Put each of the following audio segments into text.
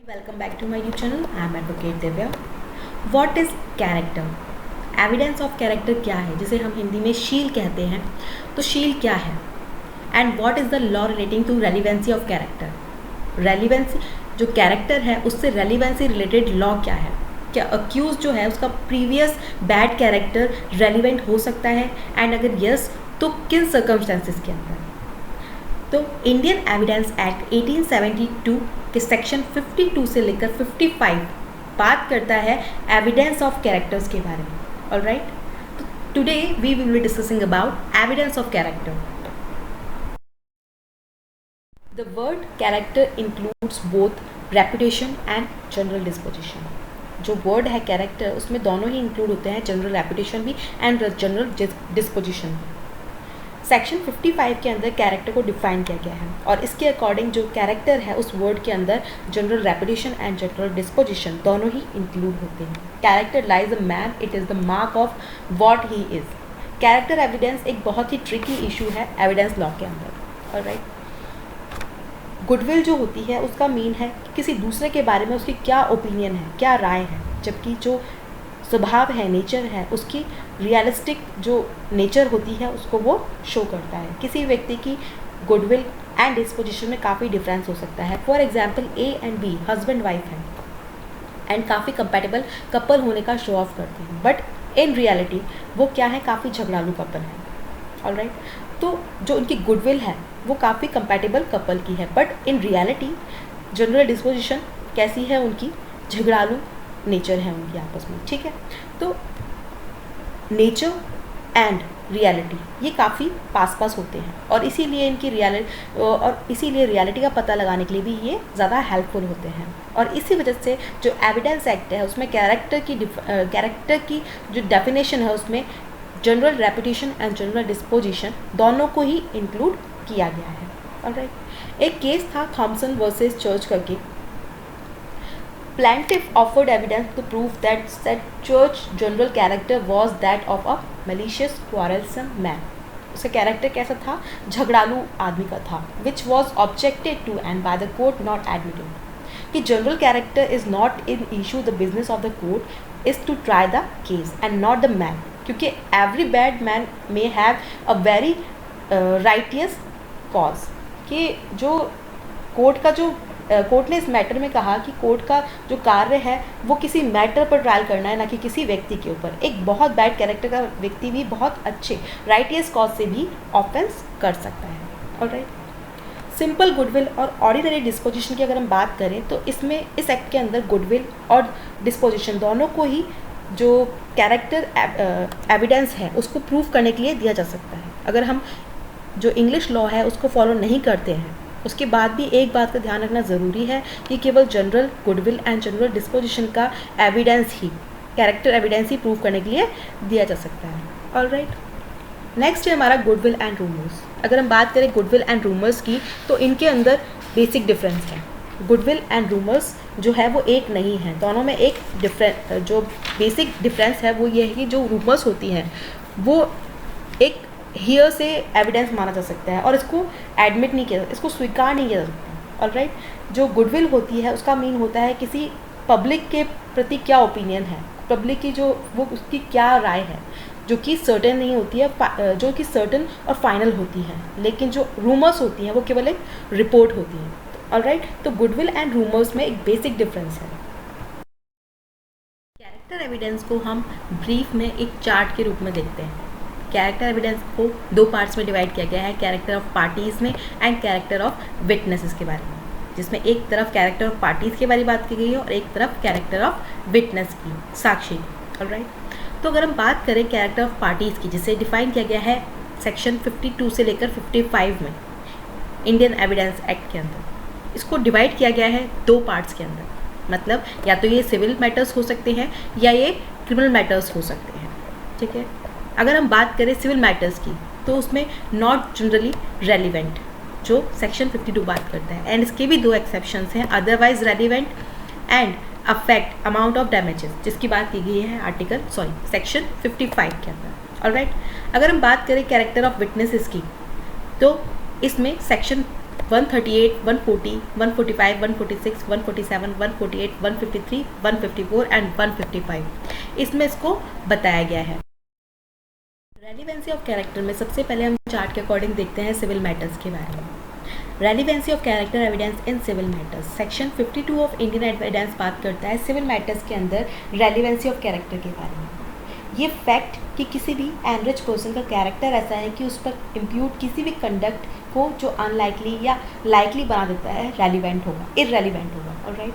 Welcome back to my YouTube channel. I am Advocate Divya. What is character? Evidence of character क्या है, जिसे हम हिंदी में शील कहते हैं. तो शील क्या है and what is the law relating to relevancy of character. Relevancy जो कैरेक्टर है उससे रेलिवेंसी रिलेटेड लॉ क्या है. क्या अक्यूज जो है उसका प्रीवियस बैड कैरेक्टर रेलिवेंट हो सकता है एंड अगर यस तो किन सर्कमस्टेंसेस के अंदर. तो इंडियन एविडेंस एक्ट 1872 के सेक्शन 52 से लेकर 55 बात करता है एविडेंस ऑफ कैरेक्टर्स के बारे में. ऑलराइट, तो today we will be discussing about evidence of character. The word character includes both reputation and general disposition. जो वर्ड है कैरेक्टर उसमें दोनों ही इंक्लूड होते हैं, जनरल रेपुटेशन भी एंड जनरल डिस्पोजिशन भी. सेक्शन 55 के अंदर कैरेक्टर को डिफाइन किया गया है और इसके अकॉर्डिंग जो कैरेक्टर है उस वर्ड के अंदर general reputation and general disposition दोनों ही इंक्लूड होते हैं. Character lies a man, it is the mark of what he is. Character evidence एक बहुत ही ट्रिकी इशू है एविडेंस लॉ के अंदर. ऑलराइट, गुडविल जो होती है उसका मीन है कि किसी दूसरे के बारे में उसकी क्या ओपिनियन है, क्या राय है, जबकि जो स्वभाव है, नेचर है, उसकी रियलिस्टिक जो नेचर होती है उसको वो शो करता है. किसी व्यक्ति की गुडविल एंड डिस्पोजिशन में काफ़ी डिफरेंस हो सकता है. For example A and be husband wife हैं एंड काफ़ी कंपैटिबल कपल होने का शो ऑफ करते हैं, बट इन रियलिटी वो क्या है, काफ़ी झगड़ालू कपल है. ऑलराइट, तो जो उनकी गुडविल है वो काफ़ी कंपैटिबल कपल की है, but in reality general disposition कैसी है, उनकी झगड़ालू नेचर है उनकी आपस में. ठीक है, तो नेचर एंड रियलिटी ये काफ़ी पास होते हैं और इसीलिए इनकी रियलिटी का पता लगाने के लिए भी ये ज़्यादा हेल्पफुल होते हैं. और इसी वजह से जो एविडेंस एक्ट है उसमें कैरेक्टर की जो डेफिनेशन है उसमें general reputation and general disposition दोनों को ही इंक्लूड किया गया है. ऑलराइट, एक केस था थॉमसन वर्सेस चर्च करके. Plaintiff offered evidence to prove that said church general character was that of a malicious, quarrelsome man. उसका कैरेक्टर कैसा था, झगड़ालू आदमी का था, which was objected to and by the court not admitted. कि general character is not in issue, the business of the court is to try the case and not the man. क्योंकि every bad man may have a very righteous cause. कि जो court ने इस matter में कहा कि court का जो कार्य है वो किसी मैटर पर ट्रायल करना है, ना कि किसी व्यक्ति के ऊपर. एक बहुत बैड कैरेक्टर का व्यक्ति भी बहुत अच्छे राइटियस कॉज से भी ऑफेंस कर सकता है. ऑलराइट, सिंपल गुडविल और ऑर्डिनरी डिस्पोजिशन की अगर हम बात करें तो इसमें इस एक्ट के अंदर गुडविल और डिस्पोजिशन दोनों को ही जो कैरेक्टर एविडेंस है उसको प्रूव करने के लिए दिया जा सकता है. अगर हम जो इंग्लिश लॉ है उसको फॉलो नहीं करते हैं उसके बाद भी एक बात का ध्यान रखना ज़रूरी है कि केवल general goodwill and general disposition का एविडेंस ही, कैरेक्टर एविडेंस ही प्रूव करने के लिए दिया जा सकता है. ऑलराइट, नेक्स्ट है हमारा गुडविल एंड रूमर्स. अगर हम बात करें गुडविल एंड रूमर्स की तो इनके अंदर बेसिक डिफरेंस है. गुडविल एंड रूमर्स जो है वो एक नहीं है, दोनों में एक जो बेसिक डिफरेंस है वो ये है कि जो रूमर्स होती हैं वो एक हियर से एविडेंस माना जा सकता है और इसको एडमिट नहीं किया, इसको स्वीकार नहीं किया जा सकता. ऑलराइट, जो गुडविल होती है उसका मीन होता है किसी पब्लिक के प्रति क्या ओपिनियन है, पब्लिक की जो वो उसकी क्या राय है, जो कि सर्टेन नहीं होती है, जो कि सर्टेन और फाइनल होती है. लेकिन जो रूमर्स होती हैं वो केवल एक रिपोर्ट होती है. ऑलराइट, तो गुडविल एंड रूमर्स में एक बेसिक डिफरेंस है. कैरेक्टर एविडेंस को हम ब्रीफ में एक चार्ट के रूप में देखते हैं. कैरेक्टर एविडेंस को दो पार्ट्स में डिवाइड किया गया है, कैरेक्टर ऑफ पार्टीज़ में एंड कैरेक्टर ऑफ विटनेसेस के बारे में, जिसमें एक तरफ कैरेक्टर ऑफ पार्टीज़ के बारे में बात की गई है और एक तरफ कैरेक्टर ऑफ विटनेस की, साक्षी. ऑलराइट, तो अगर हम बात करें कैरेक्टर ऑफ पार्टीज़ की जिसे डिफाइन किया गया है सेक्शन 52 से लेकर 55 में इंडियन एविडेंस एक्ट के अंदर, इसको डिवाइड किया गया है दो पार्ट्स के अंदर. मतलब या तो ये सिविल मैटर्स हो सकते हैं या ये क्रिमिनल मैटर्स हो सकते हैं. ठीक है, अगर हम बात करें सिविल मैटर्स की तो उसमें नॉट जनरली रेलिवेंट जो सेक्शन 52 बात करता है एंड इसके भी दो एक्सेप्शंस हैं, otherwise relevant and affect amount of damages, जिसकी बात की गई है सेक्शन 55 के अंदर. ऑलराइट, अगर हम बात करें कैरेक्टर ऑफ विटनेसेस की तो इसमें सेक्शन 138, 140, 145, 146, 147, 148, 153, 154 एंड 155 इसमें इसको बताया गया है। रेलिवेंसी ऑफ कैरेक्टर में सबसे पहले हम चार्ट के अकॉर्डिंग देखते हैं सिविल मैटर्स के बारे में। Relevancy of character evidence in civil matters, section 52 of Indian evidence बात करता है सिविल मैटर्स के अंदर रेलिवेंसी ऑफ कैरेक्टर के बारे में। ये फैक्ट कि किसी भी एनरिच पर्सन का कैरेक्टर ऐसा है कि उस पर इम्प्यूट किसी भी कंडक्ट को जो अनलाइकली या लाइकली बना देता है रेलिवेंट होगा, इररेलिवेंट होगा। Alright,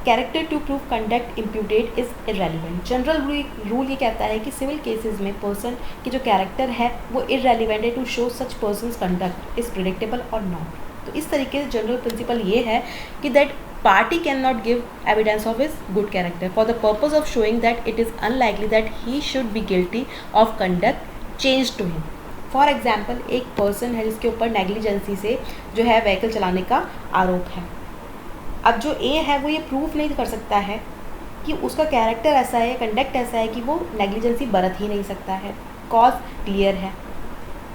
character to prove conduct imputed is irrelevant. General rule ये कहता है कि सिविल केसेस में पर्सन की जो कैरेक्टर है वो इररेलिवेंट है to show such persons conduct is predictable और नॉट। तो इस तरीके से जनरल प्रिंसिपल ये है कि that party cannot give evidence of his good character for the purpose of showing that it is unlikely that he should be guilty of conduct changed to him. For example, एक person है जिसके ऊपर negligence से जो है vehicle चलाने का आरोप है। अब जो ए है वो ये प्रूफ नहीं कर सकता है कि उसका कैरेक्टर ऐसा है, कंडक्ट ऐसा है कि वो नेग्लिजेंसी बरत ही नहीं सकता है। कॉज क्लियर है।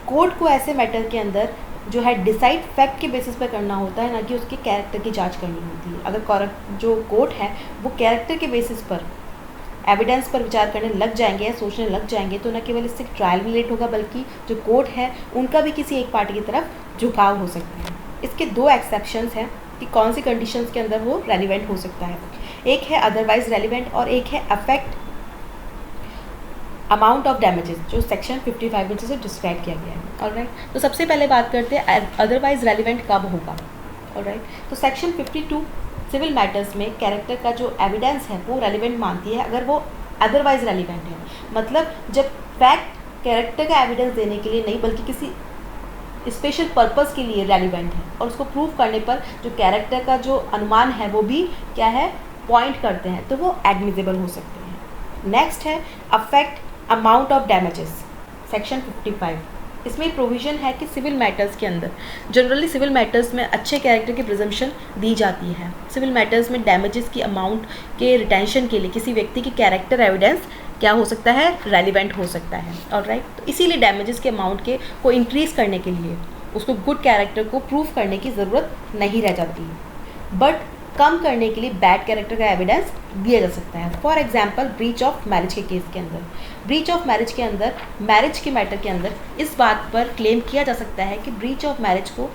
कोर्ट को ऐसे मैटर के अंदर जो है डिसाइड फैक्ट के बेसिस पर करना होता है, ना कि उसके कैरेक्टर की जांच करनी होती है। अगर जो कोर्ट है वो कैरेक्टर के बेसिस पर एविडेंस पर विचार करने लग जाएंगे या सोचने लग जाएंगे तो न केवल इससे ट्रायल भी लेट होगा बल्कि जो कोर्ट है उनका भी किसी एक पार्टी की तरफ झुकाव हो सकता है। इसके दो एक्सेप्शंस हैं कि कौन सी कंडीशंस के अंदर वो रेलिवेंट हो सकता है। एक है अदरवाइज रेलिवेंट और एक है अफेक्ट अमाउंट ऑफ डैमेजेस, जो सेक्शन 55 में से डिस्क्राइब किया गया है। ऑलराइट, तो सबसे पहले बात करते हैं अदरवाइज रेलिवेंट कब होगा। ऑलराइट, तो सेक्शन 52 सिविल मैटर्स में कैरेक्टर का जो एविडेंस है वो रेलिवेंट मानती है अगर वो अदरवाइज रेलिवेंट है, मतलब जब फैक्ट कैरेक्टर का एविडेंस देने के लिए नहीं बल्कि किसी स्पेशल पर्पस के लिए रेलिवेंट है और उसको प्रूव करने पर जो कैरेक्टर का जो अनुमान है वो भी क्या है, पॉइंट करते हैं, तो वो एडमिसिबल हो सकते हैं। नेक्स्ट है affect amount of damages, section 55। इसमें प्रोविज़न है कि सिविल मैटर्स के अंदर जनरली सिविल मैटर्स में अच्छे कैरेक्टर की प्रिजम्पशन दी जाती है। सिविल मैटर्स में डैमेजेस की अमाउंट के रिटेंशन के लिए किसी व्यक्ति की कैरेक्टर एविडेंस क्या हो सकता है, रेलिवेंट हो सकता है। ऑलराइट, तो इसीलिए डैमेजेस के अमाउंट को इंक्रीज़ करने के लिए उसको गुड कैरेक्टर को प्रूव करने की ज़रूरत नहीं रह जाती, बट कम करने के लिए बैड कैरेक्टर का एविडेंस दिया जा सकता है। For example breach of marriage के केस के अंदर, ब्रीच ऑफ मैरिज के अंदर मैरिज के मैटर के अंदर इस बात पर क्लेम किया जा सकता है कि ब्रीच ऑफ मैरिज को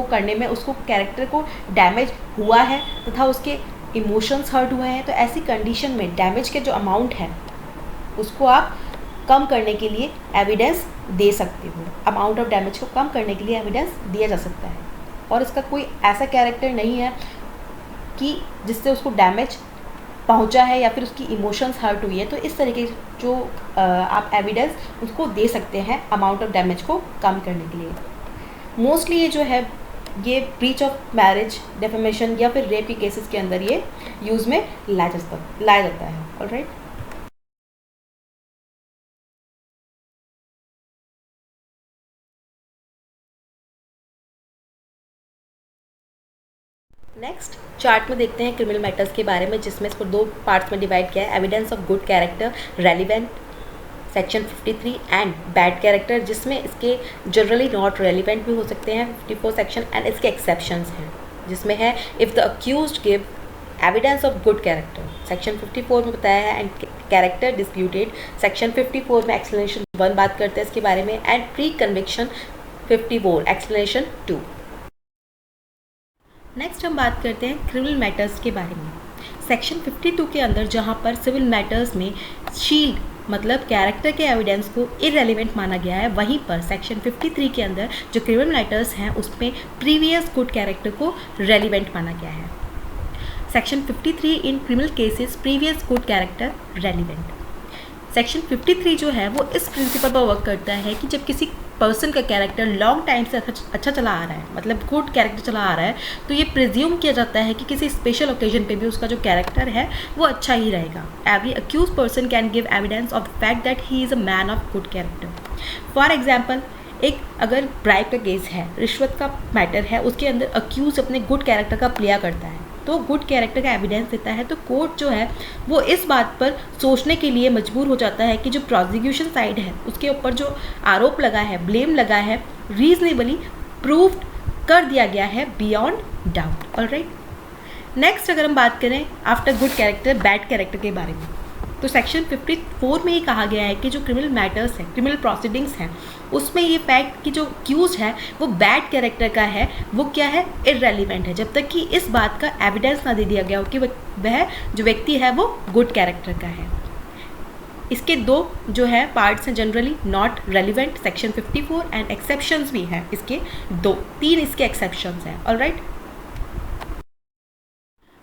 करने में उसको कैरेक्टर को डैमेज हुआ है तथा उसके इमोशंस हर्ट हुए हैं। तो ऐसी कंडीशन में डैमेज के जो अमाउंट है उसको आप कम करने के लिए एविडेंस दे सकते हो। अमाउंट ऑफ डैमेज को कम करने के लिए एविडेंस दिया जा सकता है और इसका कोई ऐसा कैरेक्टर नहीं है कि जिससे उसको डैमेज पहुंचा है या फिर उसकी इमोशंस हर्ट हुई है। तो इस तरीके जो आप एविडेंस उसको दे सकते हैं अमाउंट ऑफ डैमेज को कम करने के लिए। मोस्टली ये जो है ये ब्रीच ऑफ मैरिज, डेफेमेशन या फिर रेप के केसेस के अंदर ये यूज़ में लाया जाता है। ऑलराइट, नेक्स्ट चार्ट में देखते हैं क्रिमिनल मैटर्स के बारे में, जिसमें इसको दो पार्ट्स में डिवाइड किया है। Evidence of good character relevant, section 53, and bad character, जिसमें इसके जनरली नॉट रेलिवेंट भी हो सकते हैं 54 सेक्शन, एंड इसके एक्सेप्शंस हैं जिसमें है if the accused give evidence of good character, section 54 में बताया है, एंड कैरेक्टर डिस्प्यूटेड, सेक्शन 54 में एक्सप्लेनेशन 1 बात करते हैं इसके बारे में, and pre conviction 54 explanation 2। Next हम बात करते हैं क्रिमिनल मैटर्स के बारे में। सेक्शन 52 के अंदर जहां पर सिविल मैटर्स में शील्ड मतलब कैरेक्टर के एविडेंस को इररेलेवेंट माना गया है, वहीं पर सेक्शन 53 के अंदर जो क्रिमिनल मैटर्स हैं उसमें प्रीवियस गुड कैरेक्टर को रेलिवेंट माना गया है। Section 53 in criminal cases previous good character relevant. Section 53 जो है वो इस प्रिंसिपल पर वर्क करता है कि जब किसी पर्सन का कैरेक्टर लॉन्ग टाइम से अच्छा चला आ रहा है, मतलब गुड कैरेक्टर चला आ रहा है, तो ये प्रिज्यूम किया जाता है कि किसी स्पेशल ओकेजन पे भी उसका जो कैरेक्टर है वो अच्छा ही रहेगा। Every accused person can give evidence of the fact that he is a man of good character. For example, एक अगर ब्राइब का केस है, रिश्वत का मैटर है, उसके अंदर अक्यूज अपने गुड कैरेक्टर का प्ले करता है तो गुड कैरेक्टर का एविडेंस देता है, तो कोर्ट जो है वो इस बात पर सोचने के लिए मजबूर हो जाता है कि जो प्रोसिक्यूशन साइड है उसके ऊपर जो आरोप लगा है, ब्लेम लगा है, रीजनेबली प्रूव्ड कर दिया गया है बियॉन्ड डाउट। ऑलराइट, नेक्स्ट अगर हम बात करें after good character bad character के बारे में, तो सेक्शन 54 में ही कहा गया है कि जो क्रिमिनल मैटर्स हैं, क्रिमिनल प्रोसीडिंग्स हैं, उसमें ये फैक्ट कि जो एक्यूज है वो बैड कैरेक्टर का है, वो क्या है, इररेलीवेंट है, जब तक कि इस बात का एविडेंस ना दे दिया गया हो कि वह जो व्यक्ति है वो गुड कैरेक्टर का है। इसके दो जो है पार्ट्स हैं generally, not relevant section 54 and exceptions भी हैं इसके तीन इसके एक्सेप्शंस हैं। ऑलराइट,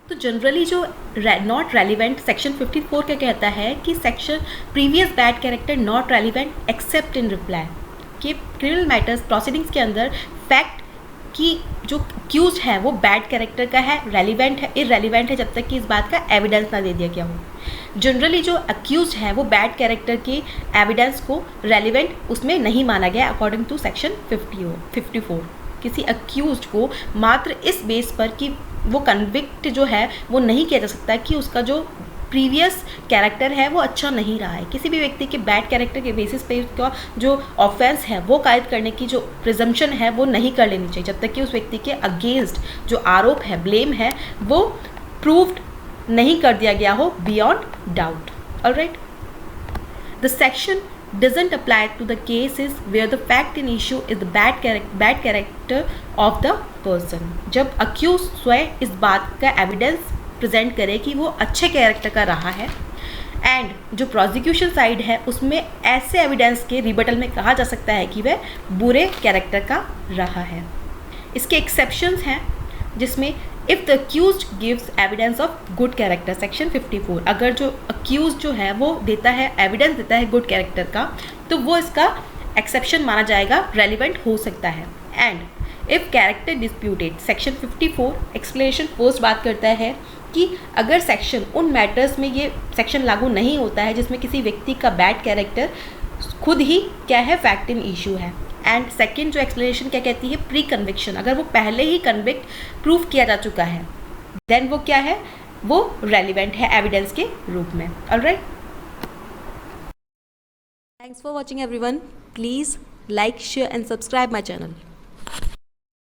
तो जनरली जो नॉट रेलिवेंट सेक्शन 54 क्या कहता है कि section previous bad character not relevant accept in reply, कि क्रिमिनल मैटर्स प्रोसीडिंग्स के अंदर फैक्ट कि जो एक्यूज है वो बैड कैरेक्टर का है, रेलिवेंट है, इररेलीवेंट है, जब तक कि इस बात का एविडेंस ना दे दिया गया हो। जनरली जो एक्यूज है वो बैड कैरेक्टर के एविडेंस को रेलिवेंट उसमें नहीं माना गया अकॉर्डिंग टू सेक्शन 54। किसी अक्यूज को मात्र इस बेस पर कि वो कन्विक्ट जो है वो नहीं किया जा सकता कि उसका जो प्रीवियस कैरेक्टर है वो अच्छा नहीं रहा है। किसी भी व्यक्ति के बैड कैरेक्टर के बेसिस पे उसका जो ऑफेंस है वो कायद करने की जो प्रिजम्पशन है वो नहीं कर लेनी चाहिए, जब तक कि उस व्यक्ति के अगेंस्ट जो आरोप है, ब्लेम है, वो प्रूव्ड नहीं कर दिया गया हो beyond doubt. Alright, the section doesn't apply to the cases where the fact in issue is the bad character of the person। जब अक्यूज स्वयं इस बात का एविडेंस प्रेजेंट करे कि वो अच्छे कैरेक्टर का रहा है, एंड जो प्रोसिक्यूशन साइड है उसमें ऐसे एविडेंस के रिबटल में कहा जा सकता है कि वह बुरे कैरेक्टर का रहा है। इसके एक्सेप्शंस हैं जिसमें if the accused gives evidence of good character section 54, अगर जो अक्यूज जो है वो देता है एविडेंस देता है गुड कैरेक्टर का, तो वो इसका एक्सेप्शन माना जाएगा, रेलिवेंट हो सकता है। And if character disputed section 54 explanation first बात करता है कि अगर सेक्शन उन मैटर्स में ये सेक्शन लागू नहीं होता है जिसमें किसी व्यक्ति का बैड कैरेक्टर खुद ही क्या है, फैक्ट इन इशू है। एंड सेकेंड जो एक्सप्लेनेशन क्या कहती है, प्री कन्विक्शन, अगर वो पहले ही कन्विक्ट प्रूव किया जा चुका है देन वो क्या है, वो रेलिवेंट है एविडेंस के रूप में। Alright, thanks for watching everyone, please like share and subscribe my channel.